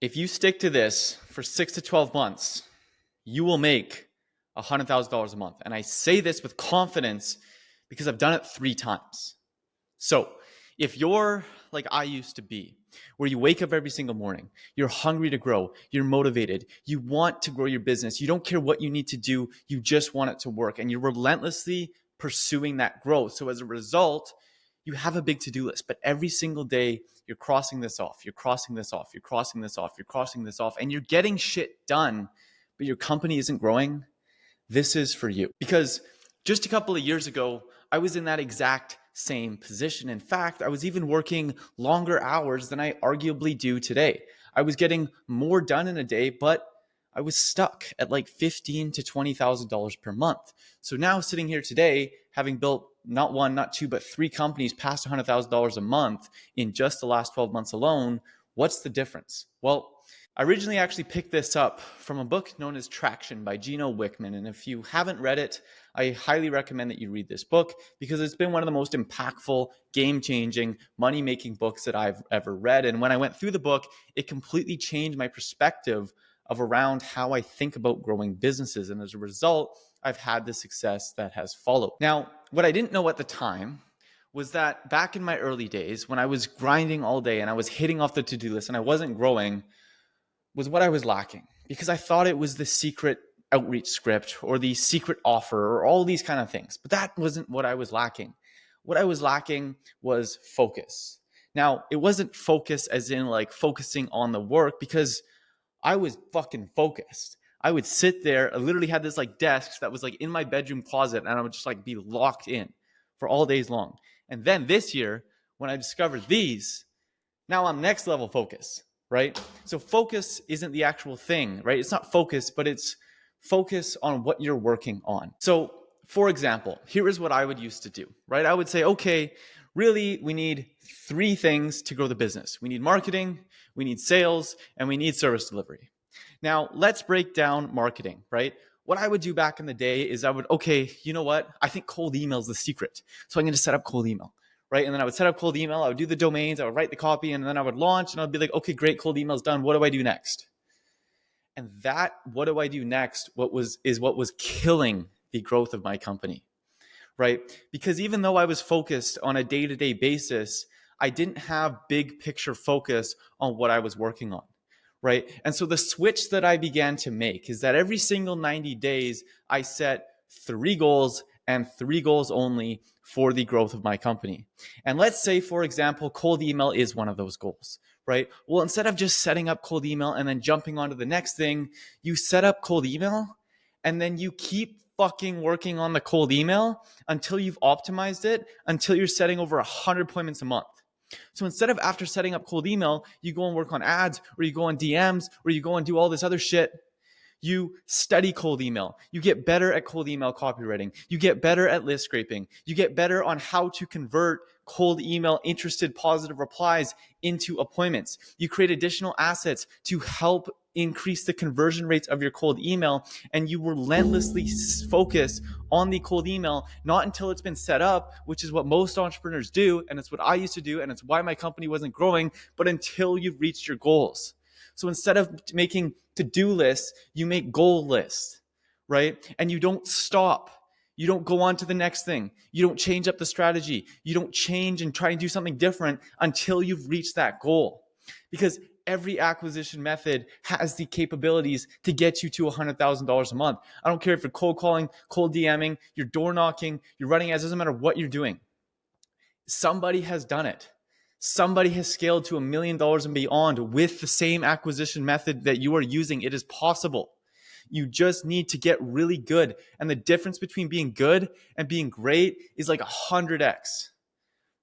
If you stick to this for 6 to 12 months, you will make $100,000 a month. And I say this with confidence because I've done it 3 times. So if you're like I used to be, where you wake up every single morning, you're hungry to grow, you're motivated, you want to grow your business, you don't care what you need to do, you just want it to work, and you're relentlessly pursuing that growth. So as a result, you have a big to-do list, but every single day you're crossing this off, you're crossing this off, you're crossing this off, you're crossing this off, and you're getting shit done, but your company isn't growing. This is for you. Because just a couple of years ago, I was in that exact same position. In fact, I was even working longer hours than I arguably do today. I was getting more done in a day, but I was stuck at like $15,000 to $20,000 per month. So now sitting here today, having built not one, not two, but 3 companies past $100,000 a month in just the last 12 months alone, what's the difference? Well, I originally actually picked this up from a book known as Traction by Gino Wickman. And if you haven't read it, I highly recommend that you read this book because it's been one of the most impactful, game-changing, money-making books that I've ever read. And when I went through the book, it completely changed my perspective of around how I think about growing businesses. And as a result, I've had the success that has followed. Now, what I didn't know at the time was that back in my early days, when I was grinding all day and I was hitting off the to-do list and I wasn't growing, was what I was lacking, because I thought it was the secret outreach script or the secret offer or all these kind of things. But that wasn't what I was lacking. What I was lacking was focus. Now, it wasn't focus as in like focusing on the work, because I was fucking focused. I would sit there. I literally had this like desk that was like in my bedroom closet, and I would just like be locked in for all days long. And then this year, when I discovered these, now I'm next level focus, right? So focus isn't the actual thing, right? It's not focus, but it's focus on what you're working on. So for example, here is what I would used to do, right? I would say, okay, really, we need 3 things to grow the business. We need marketing, we need sales, and we need service delivery. Now, let's break down marketing, right? What I would do back in the day is I would, okay, you know what? I think cold email is the secret. So I'm going to set up cold email, right? And then I would set up cold email. I would do the domains. I would write the copy, and then I would launch, and I'd be like, okay, great, cold email's done. What do I do next? And that, what do I do next? What was killing the growth of my company, right? Because even though I was focused on a day-to-day basis, I didn't have big picture focus on what I was working on, right? And so the switch that I began to make is that every single 90 days, I set 3 goals and 3 goals only for the growth of my company. And let's say, for example, cold email is one of those goals, right? Well, instead of just setting up cold email and then jumping onto the next thing, you set up cold email and then you keep fucking working on the cold email until you've optimized it, until you're setting over 100 appointments a month. So instead of after setting up cold email, you go and work on ads, or you go on DMs, or you go and do all this other shit, you study cold email. You get better at cold email copywriting. You get better at list scraping. You get better on how to convert cold email interested positive replies into appointments. You create additional assets to help increase the conversion rates of your cold email, and you relentlessly focus on the cold email, not until it's been set up, which is what most entrepreneurs do, and it's what I used to do, and it's why my company wasn't growing, but until you've reached your goals. So instead of making to-do lists, you make goal lists, right? And you don't stop. You don't go on to the next thing. You don't change up the strategy. You don't change and try and do something different until you've reached that goal. Because every acquisition method has the capabilities to get you to $100,000 a month. I don't care if you're cold calling, cold DMing, you're door knocking, you're running ads, doesn't matter what you're doing. Somebody has done it. Somebody has scaled to $1 million and beyond with the same acquisition method that you are using. It is possible. You just need to get really good. And the difference between being good and being great is like 100x,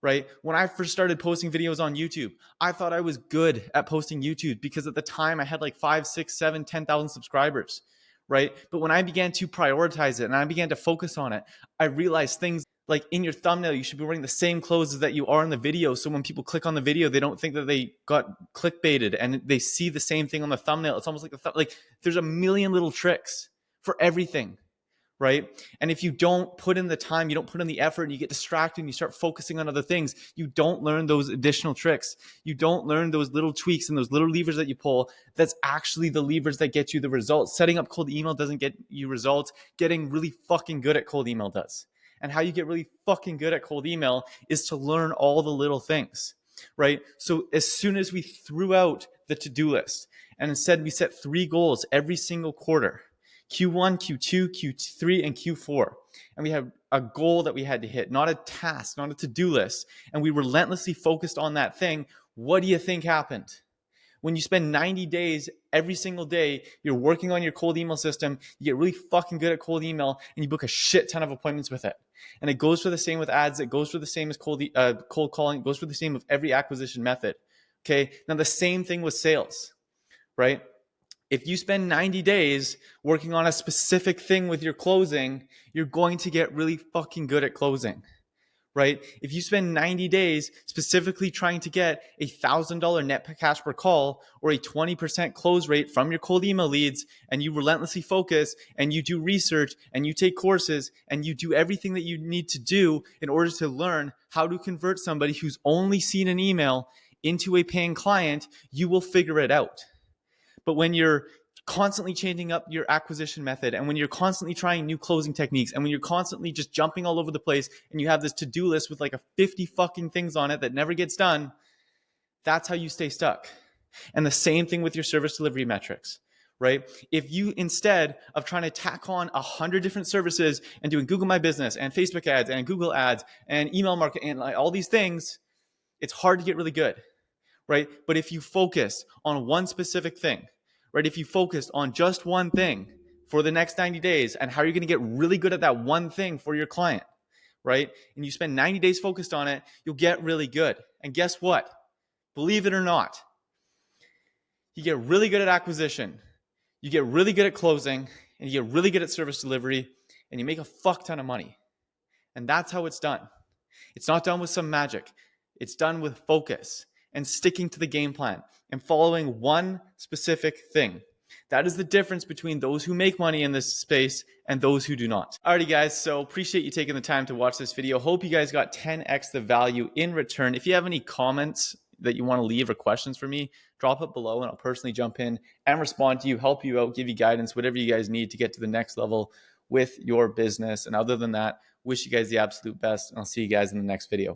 right? When I first started posting videos on YouTube, I thought I was good at posting YouTube because at the time I had like 5, 6, 7, 10,000 subscribers, right? But when I began to prioritize it and I began to focus on it, I realized things like in your thumbnail, you should be wearing the same clothes that you are in the video. So when people click on the video, they don't think that they got clickbaited and they see the same thing on the thumbnail. It's almost like like there's a million little tricks for everything, right? And if you don't put in the time, you don't put in the effort, and you get distracted and you start focusing on other things, you don't learn those additional tricks. You don't learn those little tweaks and those little levers that you pull. That's actually the levers that get you the results. Setting up cold email doesn't get you results. Getting really fucking good at cold email does. And how you get really fucking good at cold email is to learn all the little things, right? So as soon as we threw out the to-do list and instead we set 3 goals every single quarter, Q1, Q2, Q3, and Q4. And we have a goal that we had to hit, not a task, not a to-do list. And we relentlessly focused on that thing. What do you think happened? When you spend 90 days every single day, you're working on your cold email system, you get really fucking good at cold email, and you book a shit ton of appointments with it. And it goes for the same with ads. It goes for the same as cold calling. It goes for the same with every acquisition method. Okay. Now the same thing with sales, right? If you spend 90 days working on a specific thing with your closing, you're going to get really fucking good at closing, right? If you spend 90 days specifically trying to get $1,000 net cash per call or a 20% close rate from your cold email leads, and you relentlessly focus and you do research and you take courses and you do everything that you need to do in order to learn how to convert somebody who's only seen an email into a paying client, you will figure it out. But when you're constantly changing up your acquisition method, and when you're constantly trying new closing techniques, and when you're constantly just jumping all over the place, and you have this to-do list with like a 50 fucking things on it that never gets done, that's how you stay stuck. And the same thing with your service delivery metrics, right? If you, instead of trying to tack on 100 different services and doing Google My Business and Facebook ads and Google ads and email marketing and like all these things, it's hard to get really good, right? But if you focus on one specific thing, right? If you focus on just one thing for the next 90 days and how you're going to get really good at that one thing for your client, right? And you spend 90 days focused on it, you'll get really good. And guess what? Believe it or not, you get really good at acquisition, you get really good at closing, and you get really good at service delivery, and you make a fuck ton of money. And that's how it's done. It's not done with some magic. It's done with focus and sticking to the game plan and following one specific thing. That is the difference between those who make money in this space and those who do not. Alrighty guys, so appreciate you taking the time to watch this video. Hope you guys got 10x the value in return. If you have any comments that you want to leave or questions for me, drop it below and I'll personally jump in and respond to you, help you out, give you guidance, whatever you guys need to get to the next level with your business. And other than that, wish you guys the absolute best, and I'll see you guys in the next video.